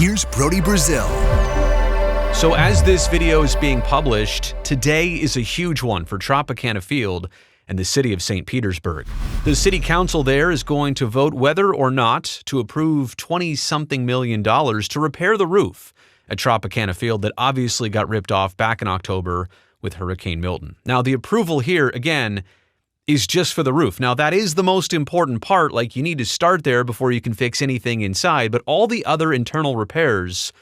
here's Brody Brazil. So as this video is being published, today is a huge one for Tropicana Field and the city of St. Petersburg. The city council there is going to vote whether or not to approve $20-something million to repair the roof at Tropicana Field that obviously got ripped off back in October with Hurricane Milton. Now, the approval here, again, is just for the roof. Now, that is the most important part. Like, you need to start there before you can fix anything inside, but all the other internal repairs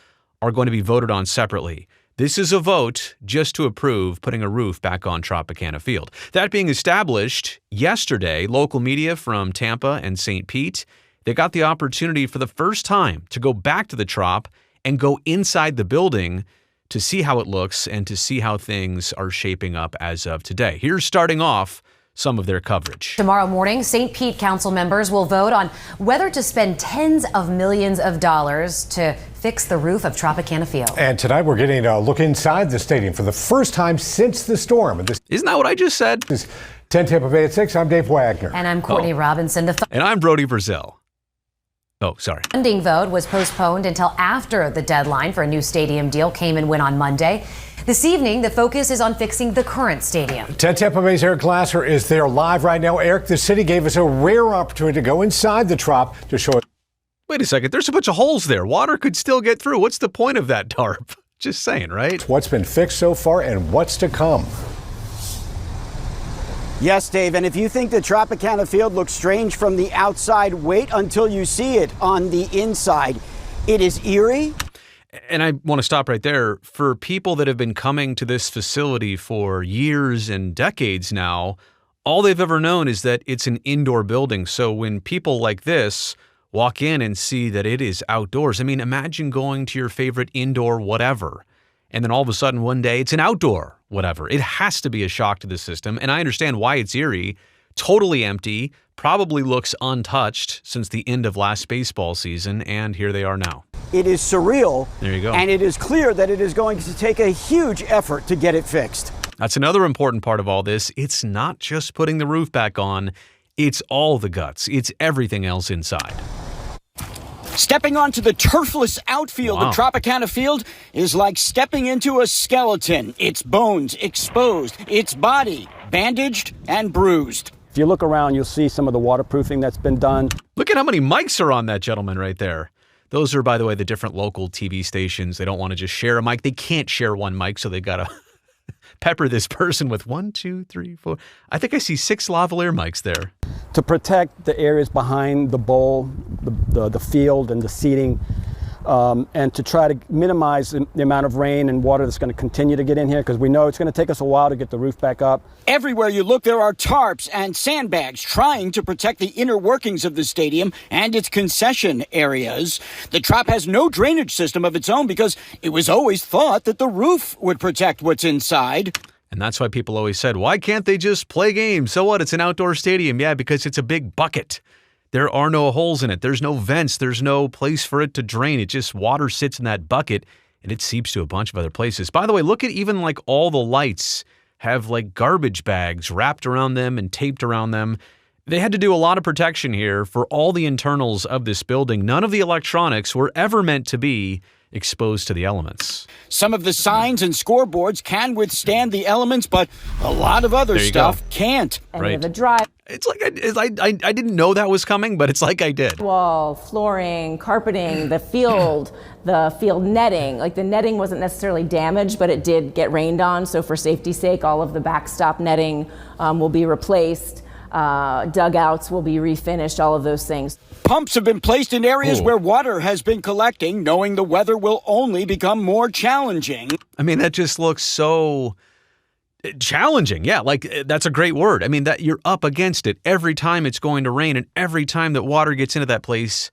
are going to be voted on separately. This is a vote just to approve putting a roof back on Tropicana Field. That being established, yesterday, local media from Tampa and St. Pete, they got the opportunity for the first time to go back to the Trop and go inside the building to see how it looks and to see how things are shaping up as of today. Here's starting off some of their coverage. Tomorrow morning, St. Pete council members will vote on whether to spend tens of millions of dollars to fix the roof of Tropicana Field. And tonight we're getting a look inside the stadium for the first time since the storm. Isn't that what I just said? This is 10 Tampa Bay at 6. I'm Dave Wagner. And I'm Courtney Robinson. And I'm Brody Brazil. Oh, sorry. The funding vote was postponed until after the deadline for a new stadium deal came and went on Monday. This evening, the focus is on fixing the current stadium. 10 Tampa Bay's Eric Glasser is there live right now. Eric, the city gave us a rare opportunity to go inside the Trop to show it. Wait a second. There's a bunch of holes there. Water could still get through. What's the point of that tarp? Just saying, right? What's been fixed so far and what's to come? Yes, Dave, and if you think the Tropicana Field looks strange from the outside, wait until you see it on the inside. It is eerie. And I want to stop right there. For people that have been coming to this facility for years and decades now, all they've ever known is that it's an indoor building. So when people like this walk in and see that it is outdoors, I mean, imagine going to your favorite indoor whatever, and then all of a sudden one day it's an outdoor whatever. It has to be a shock to the system. And I understand why it's eerie. Totally empty, probably looks untouched since the end of last baseball season, and here they are now. It is surreal. There you go. And it is clear that it is going to take a huge effort to get it fixed. That's another important part of all this. It's not just putting the roof back on, it's all the guts. It's everything else inside. Stepping onto the turfless outfield of Tropicana Field is like stepping into a skeleton. Its bones exposed, its body bandaged and bruised. If you look around, you'll see some of the waterproofing that's been done. Look at how many mics are on that gentleman right there. Those are, by the way, the different local TV stations. They don't want to just share a mic. They can't share one mic, so they got to pepper this person with 1, 2, 3, 4. I think I see 6 lavalier mics there. To protect the areas behind the bowl, the field and the seating, and to try to minimize the amount of rain and water that's going to continue to get in here, because we know it's going to take us a while to get the roof back up. Everywhere you look, there are tarps and sandbags trying to protect the inner workings of the stadium and its concession areas. The Trop has no drainage system of its own because it was always thought that the roof would protect what's inside. And that's why people always said, why can't they just play games? So what? It's an outdoor stadium. Yeah, because it's a big bucket. There are no holes in it. There's no vents. There's no place for it to drain. It just water sits in that bucket and it seeps to a bunch of other places. By the way, look at even like all the lights have like garbage bags wrapped around them and taped around them. They had to do a lot of protection here for all the internals of this building. None of the electronics were ever meant to be exposed to the elements. Some of the signs and scoreboards can withstand the elements, but a lot of other stuff can't. Any of the drive. It's like I didn't know that was coming, but it's like I did. Wall, flooring, carpeting, the field netting. Like the netting wasn't necessarily damaged, but it did get rained on. So for safety's sake, all of the backstop netting will be replaced. Dugouts will be refinished, all of those things. Pumps have been placed in areas where water has been collecting, knowing the weather will only become more challenging. I mean, that just looks so challenging. Yeah, like that's a great word. I mean, that you're up against it every time it's going to rain, and every time that water gets into that place,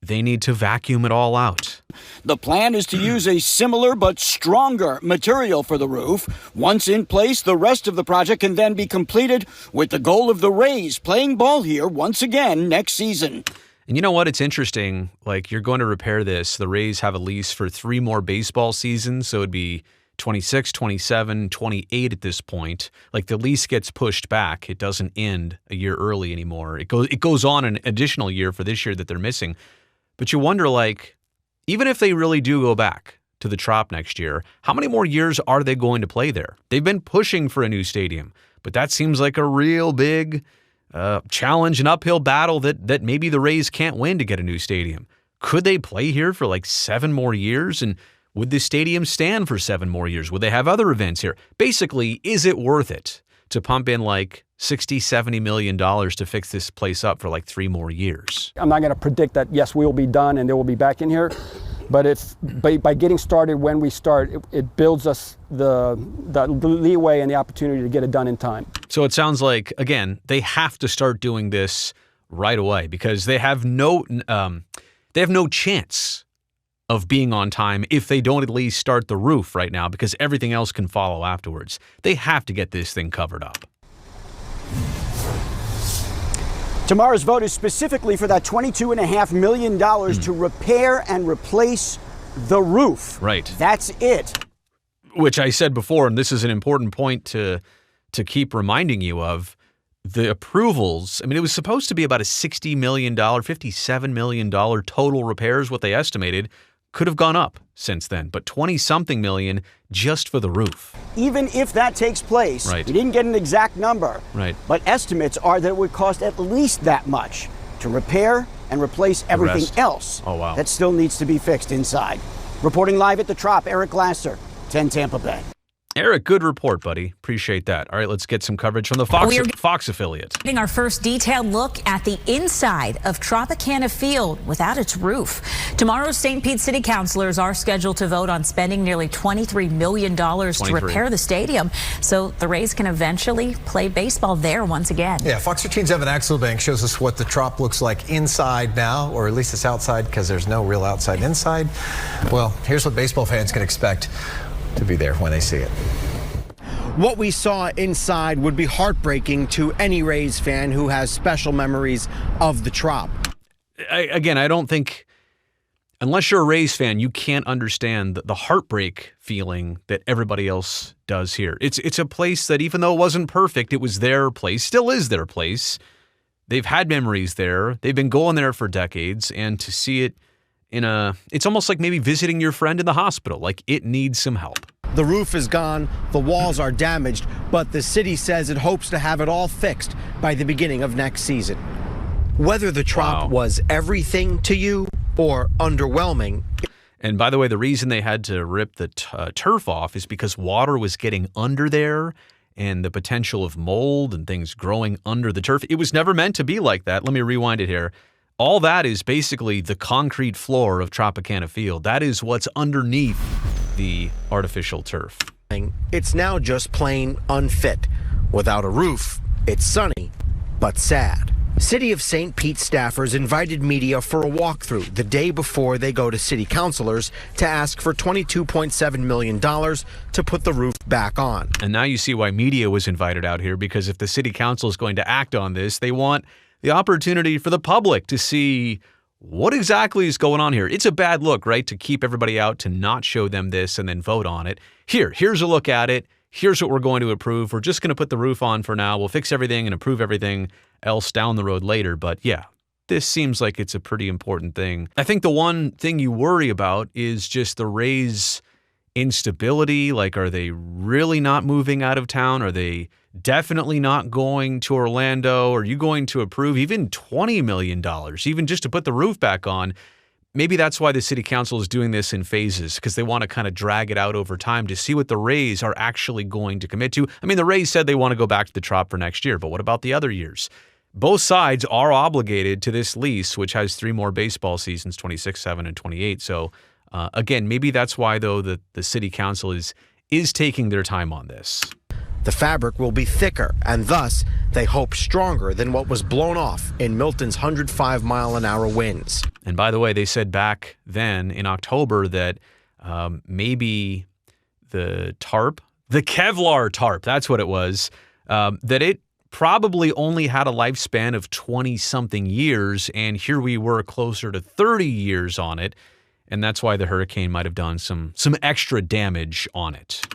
they need to vacuum it all out. The plan is to use a similar but stronger material for the roof. Once in place, the rest of the project can then be completed with the goal of the Rays playing ball here once again next season. And you know what? It's interesting. Like, you're going to repair this. The Rays have a lease for 3 more baseball seasons, so it'd be 26, 27, 28 at this point. Like, the lease gets pushed back. It doesn't end a year early anymore. It goes on an additional year for this year that they're missing. But you wonder, like, even if they really do go back to the Trop next year, how many more years are they going to play there? They've been pushing for a new stadium, but that seems like a real big challenge, an uphill battle that maybe the Rays can't win to get a new stadium. Could they play here for like 7 more years? And would the stadium stand for 7 more years? Would they have other events here? Basically, is it worth it to pump in like $60-70 million to fix this place up for like 3 more years? I'm not going to predict that, yes, we will be done and they will be back in here. But by getting started when we start, it builds us the leeway and the opportunity to get it done in time. So it sounds like, again, they have to start doing this right away because they have no chance of being on time if they don't at least start the roof right now, because everything else can follow afterwards. They have to get this thing covered up. Tomorrow's vote is specifically for that $22.5 million to repair and replace the roof. Right. That's it. Which I said before, and this is an important point to keep reminding you of, the approvals. I mean, it was supposed to be about a $60 million, $57 million total repairs, what they estimated. Could have gone up since then, but 20-something million just for the roof. Even if that takes place, right. We didn't get an exact number, right. But estimates are that it would cost at least that much to repair and replace everything else that still needs to be fixed inside. Reporting live at the Trop, Eric Glasser, 10 Tampa Bay. Eric, good report, buddy. Appreciate that. All right, let's get some coverage from the Fox affiliate. Getting our first detailed look at the inside of Tropicana Field without its roof. Tomorrow's St. Pete City Councilors are scheduled to vote on spending nearly $23 million to repair the stadium so the Rays can eventually play baseball there once again. Yeah, Fox 13's Evan Axelbank shows us what the Trop looks like inside now, or at least it's outside because there's no real outside inside. Well, here's what baseball fans can expect to be there when they see it. What we saw inside would be heartbreaking to any Rays fan who has special memories of the Trop. Again, I don't think, unless you're a Rays fan, you can't understand the heartbreak feeling that everybody else does here. It's a place that, even though it wasn't perfect, it was their place, still is their place. They've had memories there. They've been going there for decades, and to see it it's almost like maybe visiting your friend in the hospital. Like, it needs some help. The roof is gone, the walls are damaged, but the city says it hopes to have it all fixed by the beginning of next season. Whether the Trop was everything to you or underwhelming. And by the way, the reason they had to rip the turf off is because water was getting under there and the potential of mold and things growing under the turf. It was never meant to be like that. Let me rewind it here. All that is basically the concrete floor of Tropicana Field. That is what's underneath the artificial turf. It's now just plain unfit. Without a roof, it's sunny, but sad. City of St. Pete staffers invited media for a walkthrough the day before they go to city councilors to ask for $22.7 million to put the roof back on. And now you see why media was invited out here, because if the city council is going to act on this, they want the opportunity for the public to see what exactly is going on here. It's a bad look, right, to keep everybody out, to not show them this and then vote on it. Here's a look at it. Here's what we're going to approve. We're just going to put the roof on for now. We'll fix everything and approve everything else down the road later. But yeah, this seems like it's a pretty important thing. I think the one thing you worry about is just the Rays' instability. Like, are they really not moving out of town? Are they definitely not going to Orlando? Are you going to approve even $20 million, even just to put the roof back on? Maybe that's why the city council is doing this in phases, because they want to kind of drag it out over time to see what the Rays are actually going to commit to. I mean, the Rays said they want to go back to the Trop for next year, but what about the other years? Both sides are obligated to this lease, which has 3 more baseball seasons, 26, 7, and 28. So again, maybe that's why, though, the city council is taking their time on this. The fabric will be thicker, and thus, they hope stronger than what was blown off in Milton's 105-mile-an-hour winds. And by the way, they said back then in October that maybe the tarp, the Kevlar tarp, that's what it was, that it probably only had a lifespan of 20-something years, and here we were closer to 30 years on it, and that's why the hurricane might have done some extra damage on it.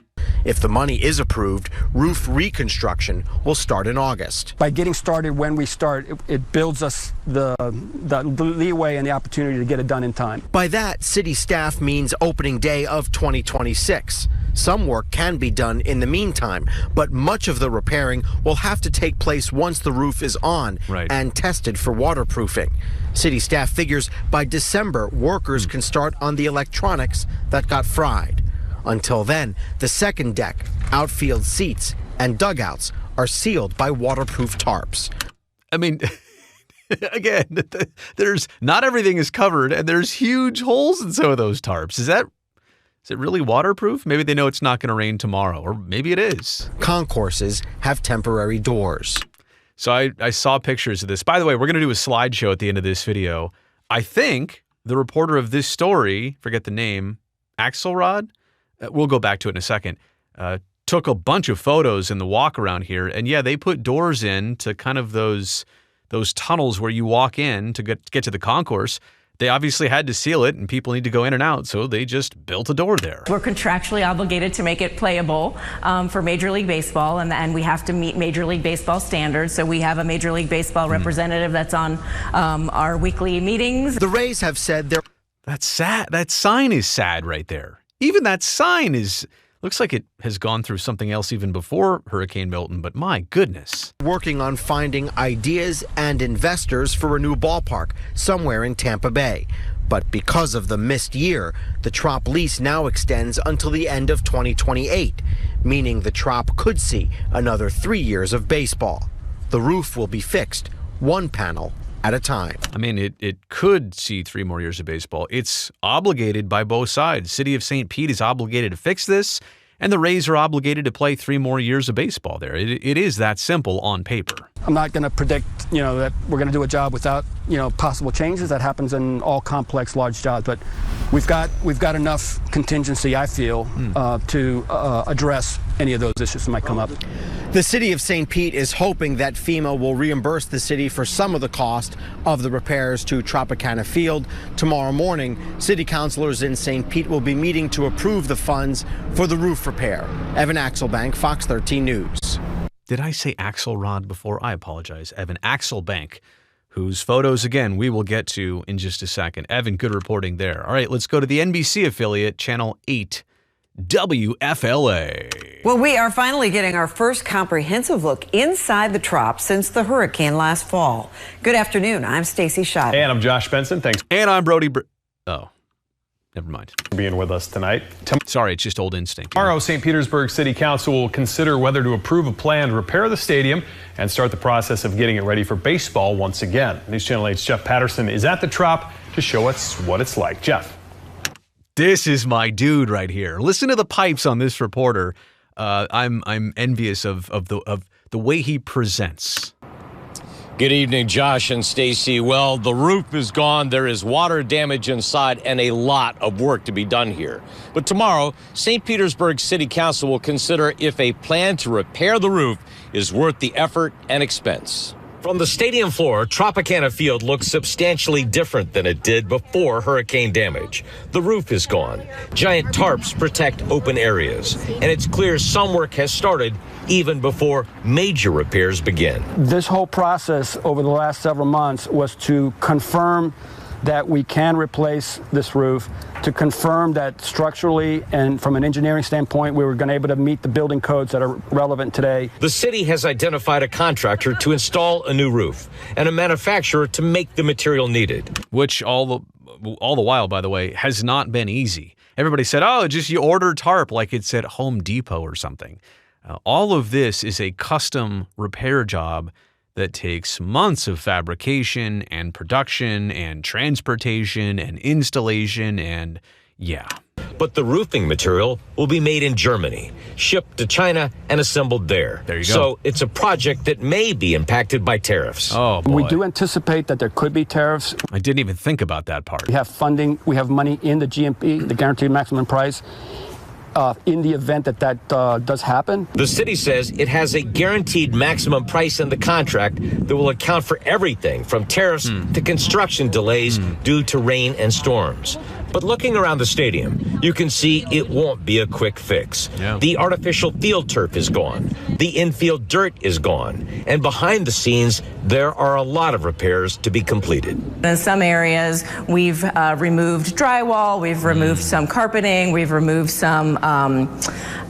If the money is approved, roof reconstruction will start in August. By getting started when we start, it builds us the leeway and the opportunity to get it done in time. By that, city staff means opening day of 2026. Some work can be done in the meantime, but much of the repairing will have to take place once the roof is on and tested for waterproofing. City staff figures by December, workers can start on the electronics that got fried. Until then, the second deck, outfield seats, and dugouts are sealed by waterproof tarps. I mean, again, there's not everything is covered, and there's huge holes in some of those tarps. Is it really waterproof? Maybe they know it's not going to rain tomorrow, or maybe it is. Concourses have temporary doors. So I saw pictures of this. By the way, we're going to do a slideshow at the end of this video. I think the reporter of this story, forget the name, Axelrod, we'll go back to it in a second, took a bunch of photos in the walk around here. And yeah, they put doors in to kind of those tunnels where you walk in to get to the concourse. They obviously had to seal it, and people need to go in and out, so they just built a door there. We're contractually obligated to make it playable for Major League Baseball, and we have to meet Major League Baseball standards. So we have a Major League Baseball representative that's on our weekly meetings. The Rays have said they're... That's sad. That sign is sad right there. Even that sign looks like it has gone through something else even before Hurricane Milton, but my goodness. Working on finding ideas and investors for a new ballpark somewhere in Tampa Bay. But because of the missed year, the Trop lease now extends until the end of 2028, meaning the Trop could see another 3 years of baseball. The roof will be fixed, one panel at a time. I mean, it could see 3 more years of baseball. It's obligated by both sides. City of St. Pete is obligated to fix this, and the Rays are obligated to play 3 more years of baseball there. It is that simple on paper. I'm not going to predict, that we're going to do a job without, possible changes. That happens in all complex, large jobs. But we've got enough contingency, I feel, to address any of those issues that might come up. The city of St. Pete is hoping that FEMA will reimburse the city for some of the cost of the repairs to Tropicana Field. Tomorrow morning, city councilors in St. Pete will be meeting to approve the funds for the roof repair. Evan Axelbank, Fox 13 News. Did I say Axelrod before? I apologize. Evan Axelbank, whose photos, again, we will get to in just a second. Evan, good reporting there. All right, let's go to the NBC affiliate, Channel 8, WFLA. Well, we are finally getting our first comprehensive look inside the Trop since the hurricane last fall. Good afternoon. I'm Stacey Schott. And I'm Josh Benson. Thanks. And I'm Brody. Oh, never mind. For being with us tonight. Sorry, it's just old instinct. Tomorrow, St. Petersburg City Council will consider whether to approve a plan to repair the stadium and start the process of getting it ready for baseball once again. News Channel 8's Jeff Patterson is at the Trop to show us what it's like. Jeff. This is my dude right here. Listen to the pipes on this reporter. I'm envious of the way he presents. Good evening, Josh and Stacy. Well, the roof is gone. There is water damage inside and a lot of work to be done here. But tomorrow, St. Petersburg City Council will consider if a plan to repair the roof is worth the effort and expense. From the stadium floor, Tropicana Field looks substantially different than it did before hurricane damage. The roof is gone. Giant tarps protect open areas. And it's clear some work has started even before major repairs begin. This whole process over the last several months was to confirm that we can replace this roof, to confirm that structurally and from an engineering standpoint, we were going to be able to meet the building codes that are relevant today. The city has identified a contractor to install a new roof and a manufacturer to make the material needed. Which all the while, by the way, has not been easy. Everybody said, oh, just you order tarp like it's at Home Depot or something. All of this is a custom repair job that takes months of fabrication and production and transportation and installation and yeah. But the roofing material will be made in Germany, shipped to China and assembled there. There you go. So it's a project that may be impacted by tariffs. Oh, boy. We do anticipate that there could be tariffs. I didn't even think about that part. We have funding, we have money in the GMP, the guaranteed maximum price. In the event that does happen. The city says it has a guaranteed maximum price in the contract that will account for everything from tariffs to construction delays due to rain and storms. But looking around the stadium, you can see it won't be a quick fix. Yeah. The artificial field turf is gone. The infield dirt is gone. And behind the scenes, there are a lot of repairs to be completed. In some areas, we've removed drywall, we've removed some carpeting, we've removed some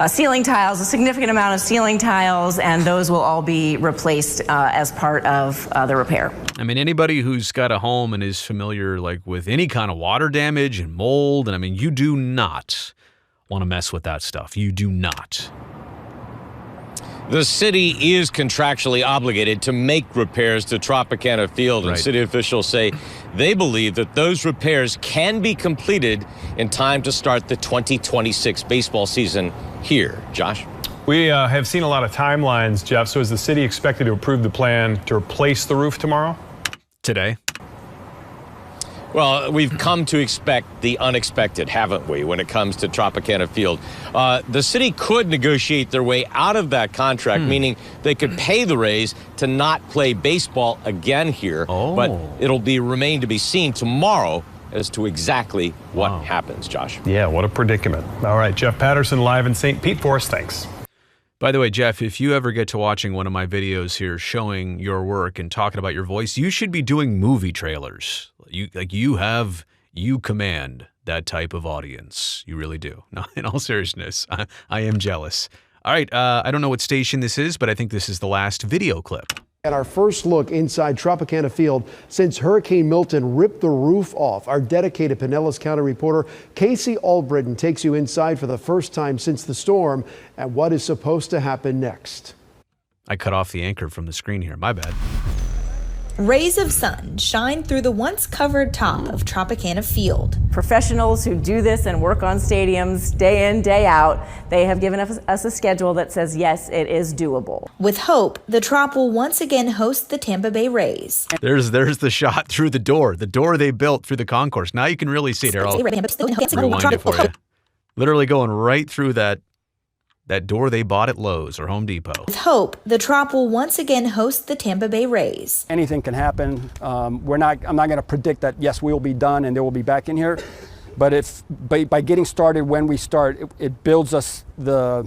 ceiling tiles, a significant amount of ceiling tiles, and those will all be replaced as part of the repair. I mean, anybody who's got a home and is familiar like with any kind of water damage and mold, and I mean, you do not want to mess with that stuff. You do not. The city is contractually obligated to make repairs to Tropicana Field, and city officials say they believe that those repairs can be completed in time to start the 2026 baseball season here. Josh? We have seen a lot of timelines, Jeff. So is the city expected to approve the plan to replace the roof tomorrow? Today. Well, we've come to expect the unexpected, haven't we, when it comes to Tropicana Field? The city could negotiate their way out of that contract, meaning they could pay the Rays to not play baseball again here. But it'll remain to be seen tomorrow as to exactly what happens, Josh. Yeah, what a predicament. All right, Jeff Patterson live in St. Pete for us. Thanks. By the way, Jeff, if you ever get to watching one of my videos here showing your work and talking about your voice, you should be doing movie trailers. You command that type of audience. You really do. No, in all seriousness, I am jealous. All right, I don't know what station this is, but I think this is the last video clip. At our first look inside Tropicana Field since Hurricane Milton ripped the roof off. Our dedicated Pinellas County reporter Casey Albritton takes you inside for the first time since the storm and what is supposed to happen next. I cut off the anchor from the screen here. My bad. Rays of sun shine through the once covered top of Tropicana Field. Professionals who do this and work on stadiums day in, day out, they have given us a schedule that says, yes, it is doable. With hope, the Trop will once again host the Tampa Bay Rays. There's the shot through the door they built through the concourse. Now you can really see it here. I'll rewind it for you. Literally going right through that door they bought at Lowe's or Home Depot. With hope, the Trop will once again host the Tampa Bay Rays. Anything can happen. I'm not going to predict that, yes, we will be done and they will be back in here. But by getting started when we start, it builds us the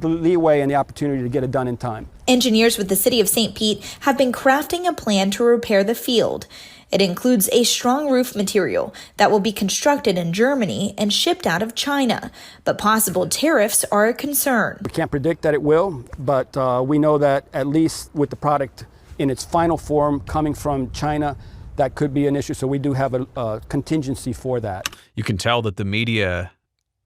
leeway and the opportunity to get it done in time. Engineers with the city of St. Pete have been crafting a plan to repair the field. It includes a strong roof material that will be constructed in Germany and shipped out of China. But possible tariffs are a concern. We can't predict that it will, but we know that at least with the product in its final form coming from China, that could be an issue. So we do have a contingency for that. You can tell that the media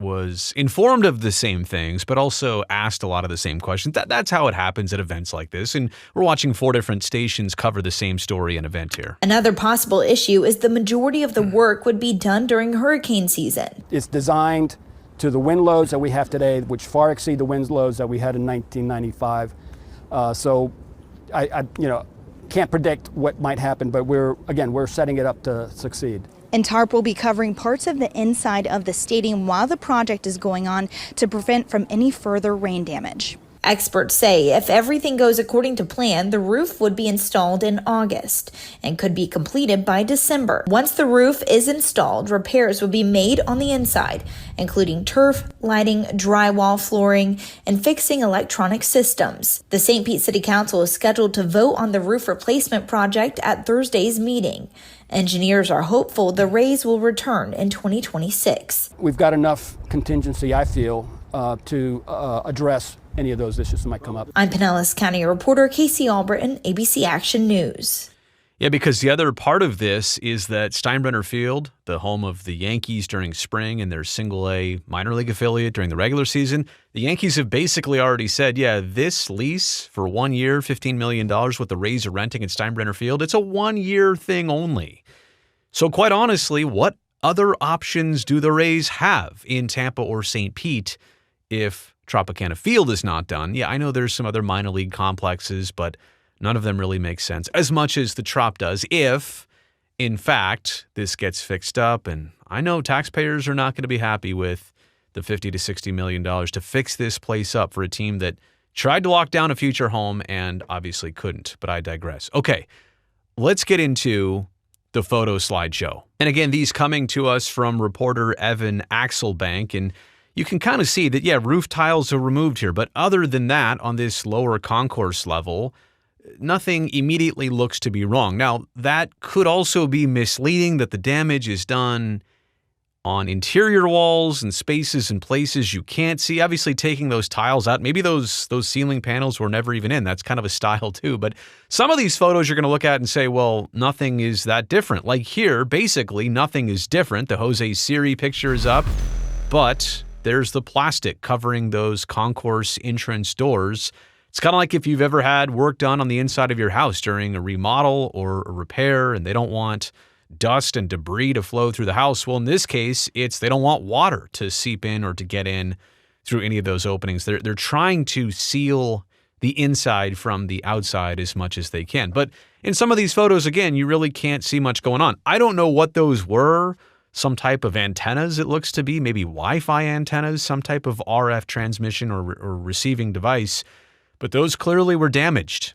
was informed of the same things, but also asked a lot of the same questions. That's how it happens at events like this. And we're watching 4 different stations cover the same story and event here. Another possible issue is the majority of the work would be done during hurricane season. It's designed to the wind loads that we have today, which far exceed the wind loads that we had in 1995. So I can't predict what might happen, but we're setting it up to succeed. And tarp will be covering parts of the inside of the stadium while the project is going on to prevent from any further rain damage. Experts say if everything goes according to plan, the roof would be installed in August and could be completed by December. Once the roof is installed, repairs will be made on the inside, including turf, lighting, drywall, flooring, and fixing electronic systems. The St. Pete City Council is scheduled to vote on the roof replacement project at Thursday's meeting. Engineers are hopeful the Rays will return in 2026. We've got enough contingency, I feel, to address any of those issues that might come up. I'm Pinellas County reporter Casey Albritton, ABC Action News. Yeah, because the other part of this is that Steinbrenner Field, the home of the Yankees during spring and their single-A minor league affiliate during the regular season, the Yankees have basically already said, yeah, this lease for 1 year, $15 million, what the Rays are renting at Steinbrenner Field, it's a 1-year thing only. So quite honestly, what other options do the Rays have in Tampa or St. Pete if Tropicana Field is not done? Yeah, I know there's some other minor league complexes, but none of them really make sense, as much as the Trop does, if, in fact, this gets fixed up. And I know taxpayers are not going to be happy with the $50 to $60 million to fix this place up for a team that tried to lock down a future home and obviously couldn't, but I digress. Okay, let's get into the photo slideshow. And again, these coming to us from reporter Evan Axelbank, and you can kind of see that, yeah, roof tiles are removed here, but other than that, on this lower concourse level, nothing immediately looks to be wrong. Now, that could also be misleading, that the damage is done on interior walls and spaces and places you can't see. Obviously, taking those tiles out, maybe those ceiling panels were never even in. That's kind of a style too. But some of these photos you're going to look at and say, well, nothing is that different. Like here, basically, nothing is different. The Jose Siri picture is up, but there's the plastic covering those concourse entrance doors. It's kind of like if you've ever had work done on the inside of your house during a remodel or a repair, and they don't want dust and debris to flow through the house. Well, in this case, they don't want water to seep in or to get in through any of those openings. They're trying to seal the inside from the outside as much as they can. But in some of these photos, again, you really can't see much going on. I don't know what those were. Some type of antennas, it looks to be, maybe Wi-Fi antennas, some type of RF transmission or receiving device. But those clearly were damaged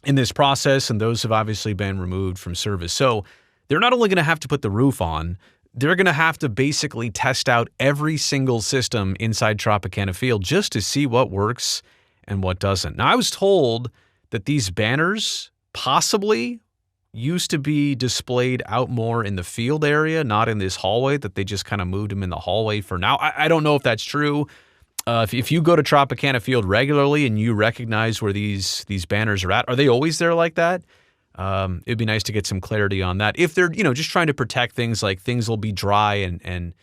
in this process, and those have obviously been removed from service. So they're not only going to have to put the roof on, they're going to have to basically test out every single system inside Tropicana Field just to see what works and what doesn't. Now, I was told that these banners possibly used to be displayed out more in the field area, not in this hallway, that they just kind of moved them in the hallway for now. I don't know if that's true. If you go to Tropicana Field regularly and you recognize where these banners are at, are they always there like that? It'd be nice to get some clarity on that. If they're, just trying to protect things, like things will be dry and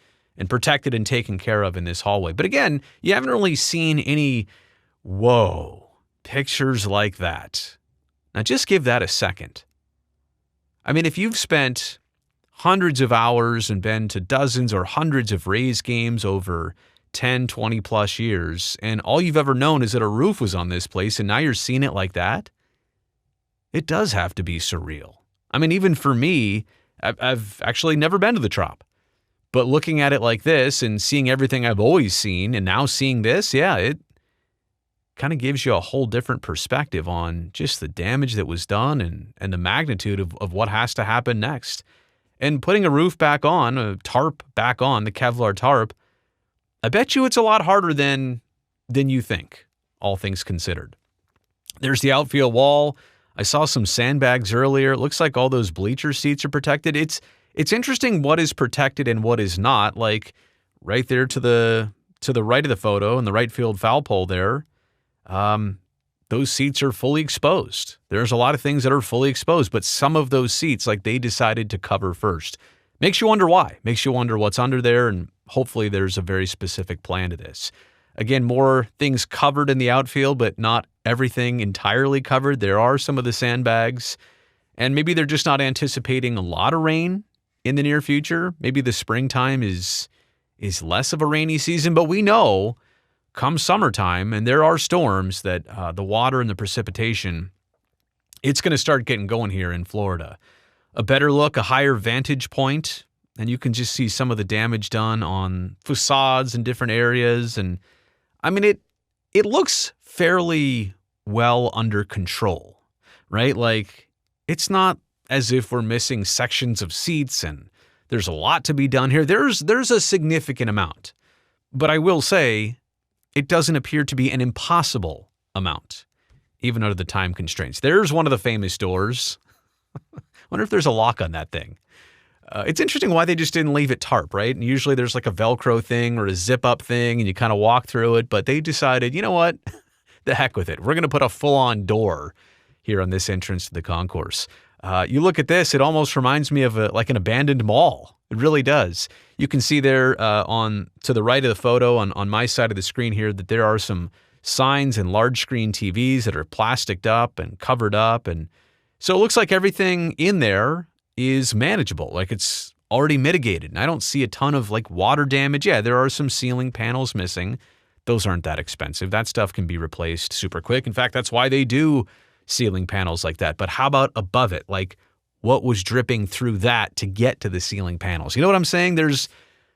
protected and taken care of in this hallway. But again, you haven't really seen any, pictures like that. Now just give that a second. I mean, if you've spent hundreds of hours and been to dozens or hundreds of Rays games over 10, 20 plus years, and all you've ever known is that a roof was on this place, and now you're seeing it like that, it does have to be surreal. I mean, even for me, I've actually never been to the Trop, but looking at it like this and seeing everything I've always seen and now seeing this, it kind of gives you a whole different perspective on just the damage that was done and the magnitude of what has to happen next. And putting a roof back on, a tarp back on, the Kevlar tarp, I bet you it's a lot harder than you think, all things considered. There's the outfield wall. I saw some sandbags earlier. It looks like all those bleacher seats are protected. It's interesting what is protected and what is not. Like right there to the right of the photo in the right field foul pole there, those seats are fully exposed. There's a lot of things that are fully exposed, but some of those seats, like, they decided to cover first. Makes you wonder why. Makes you wonder what's under there, and hopefully there's a very specific plan to this. Again, more things covered in the outfield, but not everything entirely covered. There are some of the sandbags, and maybe they're just not anticipating a lot of rain in the near future. Maybe the springtime is less of a rainy season, but we know come summertime, and there are storms, that the water and the precipitation, it's going to start getting going here in Florida. A better look, a higher vantage point, and you can just see some of the damage done on facades in different areas. And I mean, it looks fairly well under control, right? Like, it's not as if we're missing sections of seats and there's a lot to be done here. There's a significant amount, but I will say it doesn't appear to be an impossible amount, even under the time constraints. There's one of the famous doors. Wonder if there's a lock on that thing. It's interesting why they just didn't leave it tarp, right? And usually there's like a Velcro thing or a zip up thing and you kind of walk through it, but they decided, you know what? The heck with it. We're going to put a full-on door here on this entrance to the concourse. You look at this, it almost reminds me of like an abandoned mall. It really does. You can see there to the right of the photo on my side of the screen here that there are some signs and large screen TVs that are plasticed up and covered up. And so it looks like everything in there is manageable, like it's already mitigated. And I don't see a ton of like water damage. Yeah, there are some ceiling panels missing. Those aren't that expensive. That stuff can be replaced super quick. In fact, that's why they do ceiling panels like that. But how about above it? Like, what was dripping through that to get to the ceiling panels? You know what I'm saying? There's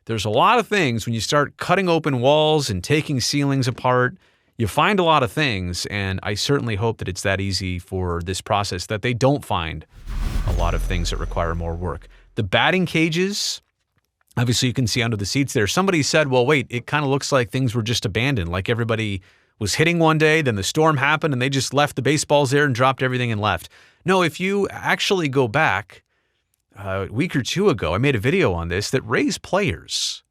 a lot of things when you start cutting open walls and taking ceilings apart. You find a lot of things, and I certainly hope that it's that easy for this process, that they don't find a lot of things that require more work. The batting cages, obviously you can see under the seats there. Somebody said, well, wait, it kind of looks like things were just abandoned, like everybody was hitting one day, then the storm happened, and they just left the baseballs there and dropped everything and left. No, if you actually go back a week or two ago, I made a video on this, that Rays players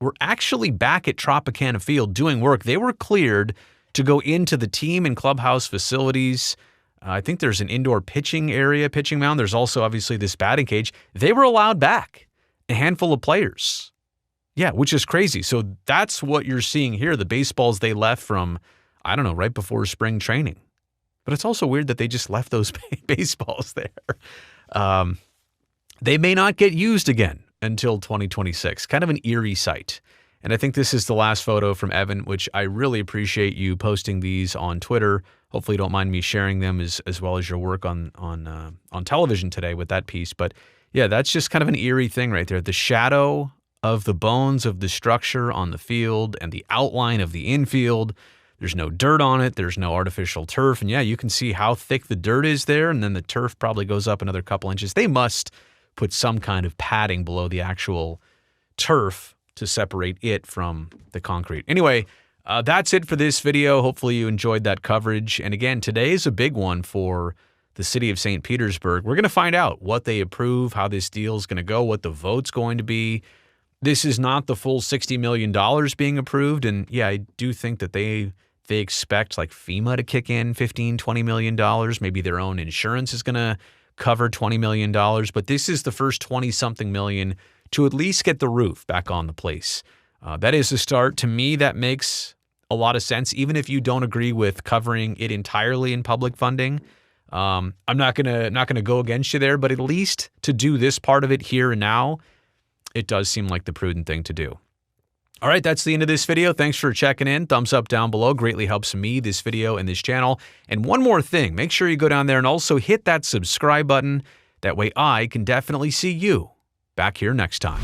were actually back at Tropicana Field doing work. They were cleared to go into the team and clubhouse facilities. I think there's an indoor pitching area, pitching mound. There's also obviously this batting cage. They were allowed back, a handful of players. Yeah, which is crazy. So that's what you're seeing here, the baseballs they left from, I don't know, right before spring training. But it's also weird that they just left those baseballs there. They may not get used again until 2026. Kind of an eerie sight. And I think this is the last photo from Evan, which I really appreciate you posting these on Twitter. Hopefully you don't mind me sharing them as well as your work on television today with that piece. But yeah, that's just kind of an eerie thing right there. The shadow of the bones of the structure on the field and the outline of the infield. There's no dirt on it. There's no artificial turf. And yeah, you can see how thick the dirt is there. And then the turf probably goes up another couple inches. They must put some kind of padding below the actual turf to separate it from the concrete. Anyway, that's it for this video. Hopefully you enjoyed that coverage. And again, today is a big one for the city of St. Petersburg. We're going to find out what they approve, how this deal is going to go, what the vote's going to be. This is not the full $60 million being approved. And yeah, I do think that they expect like FEMA to kick in $15-20 million. Maybe their own insurance is going to cover $20 million. But this is the first 20-something million to at least get the roof back on the place. That is a start. To me, that makes a lot of sense, even if you don't agree with covering it entirely in public funding. I'm not gonna go against you there, but at least to do this part of it here and now, it does seem like the prudent thing to do. All right, that's the end of this video. Thanks for checking in. Thumbs up down below greatly helps me, this video, and this channel. And one more thing, make sure you go down there and also hit that subscribe button. That way I can definitely see you back here next time.